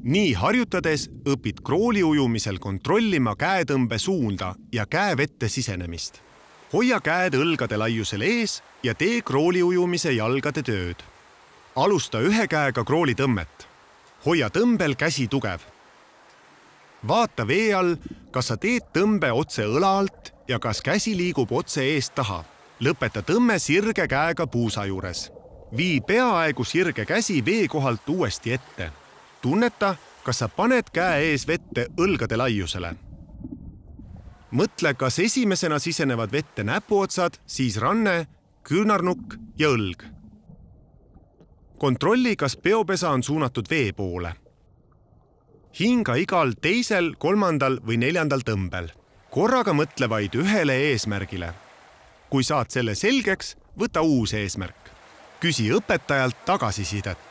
Nii harjutades õpid krooli ujumisel kontrollima käetõmbe suunda ja käe vette sisenemist. Hoia käed õlgade laiusel ees ja tee krooli ujumise jalgade tööd. Alusta ühe käega krooli tõmmet. Hoia tõmbel käsi tugev. Vaata vee all, kas sa teed tõmbe otse õla alt ja kas käsi liigub otse eest taha. Lõpeta tõmme sirge käega puusa juures. Vii peaaegu sirge käsi vee kohalt uuesti ette. Tunneta, kas sa paned käe ees vette õlgade laiusele. Mõtle, kas esimesena sisenevad vette näpuotsad, siis ranne, küünarnukk ja õlg. Kontrolli, kas peopesa on suunatud vee poole. Hinga igal teisel, kolmandal või neljandal tõmbel. Korraga mõtle vaid ühele eesmärgile. Kui saad selle selgeks, võta uus eesmärk. Küsi õpetajalt tagasisidet.